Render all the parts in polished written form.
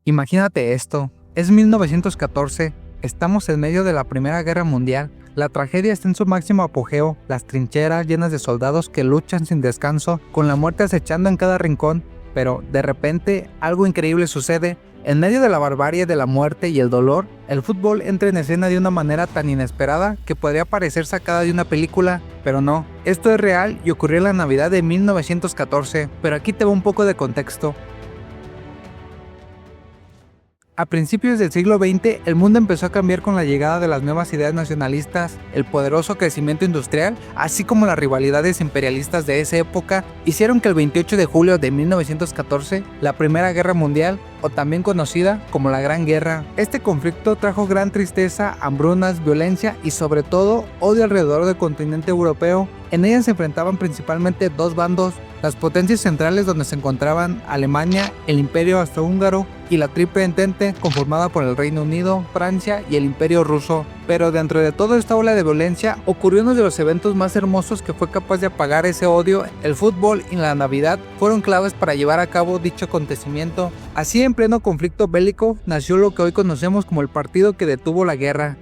Imagínate esto, es 1914, estamos en medio de la Primera Guerra Mundial, la tragedia está en su máximo apogeo, las trincheras llenas de soldados que luchan sin descanso, con la muerte acechando en cada rincón, pero de repente algo increíble sucede. En medio de la barbarie de la muerte y el dolor, el fútbol entra en escena de una manera tan inesperada que podría parecer sacada de una película, pero no, esto es real y ocurrió en la Navidad de 1914, pero aquí te va un poco de contexto. A principios del siglo XX, el mundo empezó a cambiar con la llegada de las nuevas ideas nacionalistas, el poderoso crecimiento industrial, así como las rivalidades imperialistas de esa época, hicieron que el 28 de julio de 1914, la Primera Guerra Mundial, o también conocida como la Gran Guerra. Este conflicto trajo gran tristeza, hambrunas, violencia y sobre todo odio alrededor del continente europeo. En ella se enfrentaban principalmente dos bandos, las potencias centrales donde se encontraban Alemania, el Imperio Austrohúngaro y la Triple Entente conformada por el Reino Unido, Francia y el Imperio Ruso. Pero dentro de toda esta ola de violencia ocurrió uno de los eventos más hermosos que fue capaz de apagar ese odio. El fútbol y la Navidad fueron claves para llevar a cabo dicho acontecimiento. Así, en pleno conflicto bélico, nació lo que hoy conocemos como el partido que detuvo la guerra.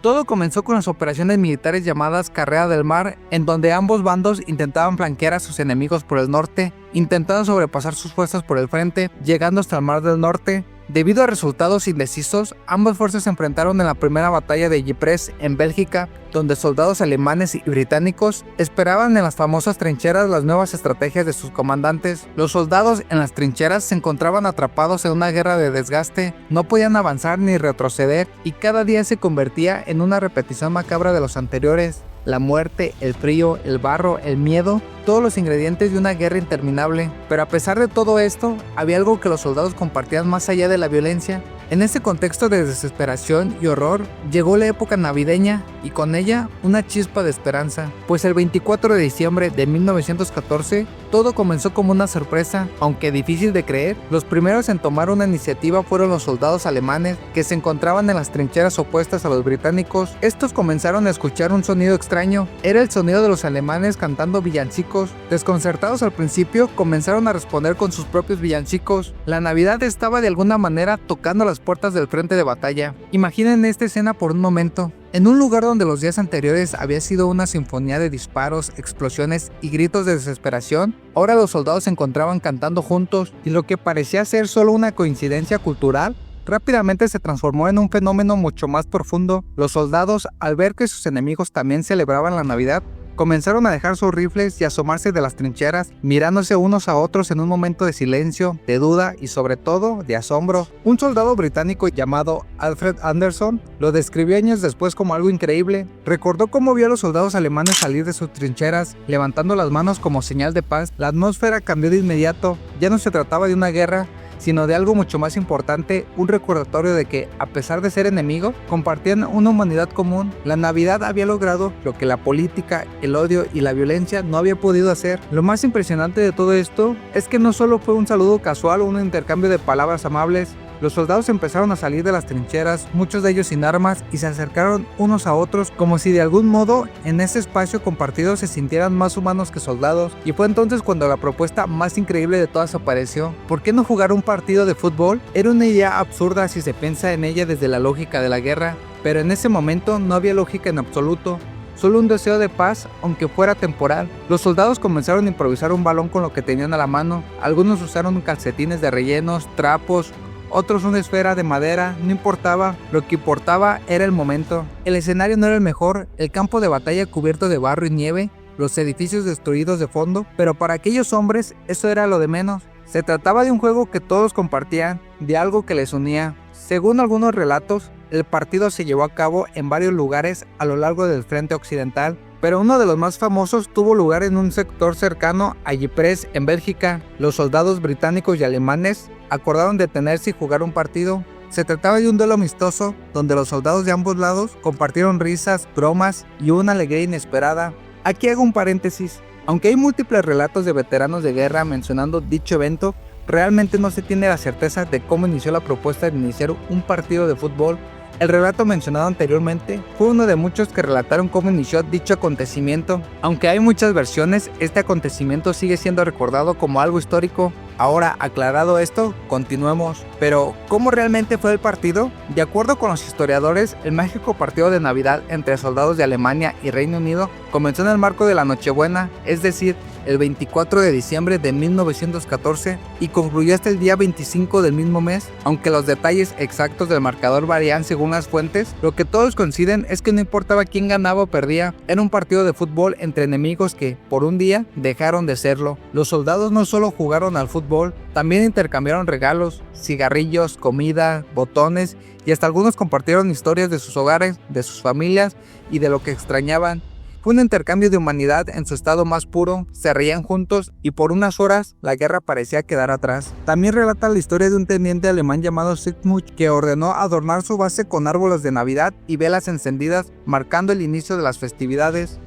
Todo comenzó con las operaciones militares llamadas Carrera del Mar, en donde ambos bandos intentaban flanquear a sus enemigos por el norte, intentando sobrepasar sus fuerzas por el frente, llegando hasta el Mar del Norte. Debido a resultados indecisos, ambas fuerzas se enfrentaron en la primera batalla de Ypres en Bélgica, donde soldados alemanes y británicos esperaban en las famosas trincheras las nuevas estrategias de sus comandantes. Los soldados en las trincheras se encontraban atrapados en una guerra de desgaste, no podían avanzar ni retroceder y cada día se convertía en una repetición macabra de los anteriores. La muerte, el frío, el barro, el miedo, todos los ingredientes de una guerra interminable. Pero a pesar de todo esto, había algo que los soldados compartían más allá de la violencia. En este contexto de desesperación y horror, llegó la época navideña y con ella una chispa de esperanza, pues el 24 de diciembre de 1914 todo comenzó como una sorpresa, aunque difícil de creer. Los primeros en tomar una iniciativa fueron los soldados alemanes que se encontraban en las trincheras opuestas a los británicos. Estos comenzaron a escuchar un sonido extraño, era el sonido de los alemanes cantando villancicos. Desconcertados al principio, comenzaron a responder con sus propios villancicos. La Navidad estaba de alguna manera tocando las puertas del frente de batalla. Imaginen esta escena por un momento. En un lugar donde los días anteriores había sido una sinfonía de disparos, explosiones y gritos de desesperación, ahora los soldados se encontraban cantando juntos y lo que parecía ser solo una coincidencia cultural, rápidamente se transformó en un fenómeno mucho más profundo. Los soldados, al ver que sus enemigos también celebraban la Navidad, comenzaron a dejar sus rifles y asomarse de las trincheras, mirándose unos a otros en un momento de silencio, de duda y sobre todo de asombro. Un soldado británico llamado Alfred Anderson lo describió años después como algo increíble. Recordó cómo vio a los soldados alemanes salir de sus trincheras, levantando las manos como señal de paz. La atmósfera cambió de inmediato, ya no se trataba de una guerra, sino de algo mucho más importante, un recordatorio de que, a pesar de ser enemigos, compartían una humanidad común. La Navidad había logrado lo que la política, el odio y la violencia no había podido hacer. Lo más impresionante de todo esto es que no solo fue un saludo casual o un intercambio de palabras amables. Los soldados empezaron a salir de las trincheras, muchos de ellos sin armas, y se acercaron unos a otros como si de algún modo en ese espacio compartido se sintieran más humanos que soldados. Y fue entonces cuando la propuesta más increíble de todas apareció. ¿Por qué no jugar un partido de fútbol? Era una idea absurda si se piensa en ella desde la lógica de la guerra, pero en ese momento no había lógica en absoluto. Solo un deseo de paz, aunque fuera temporal. Los soldados comenzaron a improvisar un balón con lo que tenían a la mano. Algunos usaron calcetines de rellenos, trapos, otros una esfera de madera, no importaba, lo que importaba era el momento. El escenario no era el mejor, el campo de batalla cubierto de barro y nieve, los edificios destruidos de fondo, pero para aquellos hombres eso era lo de menos. Se trataba de un juego que todos compartían, de algo que les unía. Según algunos relatos, el partido se llevó a cabo en varios lugares a lo largo del frente occidental, pero uno de los más famosos tuvo lugar en un sector cercano a Ypres, en Bélgica. Los soldados británicos y alemanes acordaron detenerse y jugar un partido. Se trataba de un duelo amistoso, donde los soldados de ambos lados compartieron risas, bromas y una alegría inesperada. Aquí hago un paréntesis. Aunque hay múltiples relatos de veteranos de guerra mencionando dicho evento, realmente no se tiene la certeza de cómo inició la propuesta de iniciar un partido de fútbol. El relato mencionado anteriormente fue uno de muchos que relataron cómo inició dicho acontecimiento. Aunque hay muchas versiones, este acontecimiento sigue siendo recordado como algo histórico. Ahora, aclarado esto, continuemos. Pero, ¿cómo realmente fue el partido? De acuerdo con los historiadores, el mágico partido de Navidad entre soldados de Alemania y Reino Unido comenzó en el marco de la Nochebuena, es decir, el 24 de diciembre de 1914 y concluyó hasta el día 25 del mismo mes. Aunque los detalles exactos del marcador varían según las fuentes, lo que todos coinciden es que no importaba quién ganaba o perdía, era un partido de fútbol entre enemigos que, por un día, dejaron de serlo. Los soldados no solo jugaron al fútbol, también intercambiaron regalos, cigarrillos, comida, botones y hasta algunos compartieron historias de sus hogares, de sus familias y de lo que extrañaban. Fue un intercambio de humanidad en su estado más puro, se reían juntos y por unas horas la guerra parecía quedar atrás. También relata la historia de un teniente alemán llamado Sigmund que ordenó adornar su base con árboles de Navidad y velas encendidas, marcando el inicio de las festividades.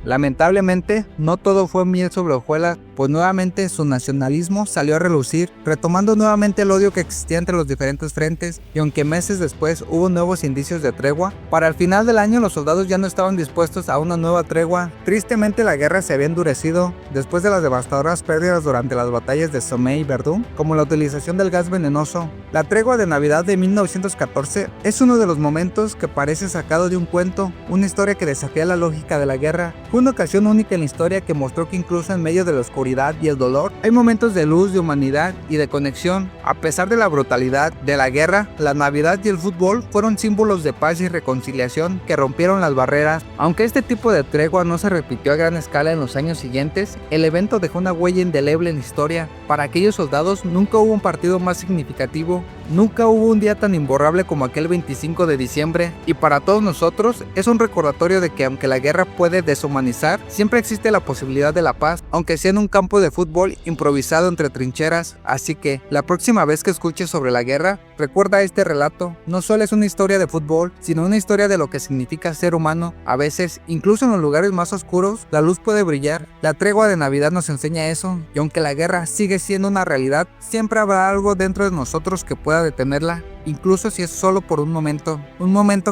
Lamentablemente, no todo fue miel sobre hojuelas, pues nuevamente su nacionalismo salió a relucir, retomando nuevamente el odio que existía entre los diferentes frentes, y aunque meses después hubo nuevos indicios de tregua, para el final del año los soldados ya no estaban dispuestos a una nueva tregua. Tristemente la guerra se había endurecido, después de las devastadoras pérdidas durante las batallas de Somme y Verdun, como la utilización del gas venenoso. La tregua de Navidad de 1914 es uno de los momentos que parece sacado de un cuento, una historia que desafía la lógica de la guerra. Fue una ocasión única en la historia que mostró que incluso en medio de la oscuridad y el dolor, hay momentos de luz, de humanidad y de conexión. A pesar de la brutalidad de la guerra, la Navidad y el fútbol fueron símbolos de paz y reconciliación que rompieron las barreras. Aunque este tipo de tregua no se repitió a gran escala en los años siguientes, el evento dejó una huella indeleble en la historia. Para aquellos soldados nunca hubo un partido más significativo, nunca hubo un día tan imborrable como aquel 25 de diciembre, y para todos nosotros es un recordatorio de que aunque la guerra puede deshumanizar, siempre existe la posibilidad de la paz, aunque sea en un campo de fútbol improvisado entre trincheras. Así que, la próxima vez que escuches sobre la guerra, recuerda este relato. No solo es una historia de fútbol, sino una historia de lo que significa ser humano. A veces, incluso en los lugares más oscuros, la luz puede brillar. La tregua de Navidad nos enseña eso, y aunque la guerra sigue siendo una realidad, siempre habrá algo dentro de nosotros que pueda detenerla, incluso si es solo por un momento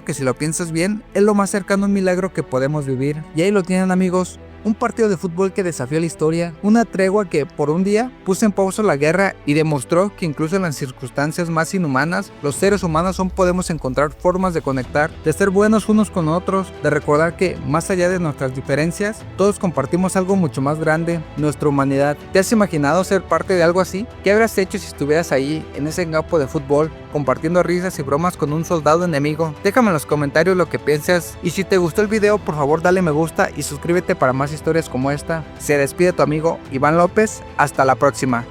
que, si lo piensas bien, es lo más cercano a un milagro que podemos vivir. Y ahí lo tienen, amigos, un partido de fútbol que desafió la historia, una tregua que por un día puso en pausa la guerra y demostró que incluso en las circunstancias más inhumanas, los seres humanos aún podemos encontrar formas de conectar, de ser buenos unos con otros, de recordar que, más allá de nuestras diferencias, todos compartimos algo mucho más grande, nuestra humanidad. ¿Te has imaginado ser parte de algo así? ¿Qué habrías hecho si estuvieras ahí, en ese campo de fútbol, compartiendo risas y bromas con un soldado enemigo? Déjame en los comentarios lo que piensas, y si te gustó el video, por favor dale me gusta y suscríbete para más historias como esta. Se despide tu amigo Iván López, hasta la próxima.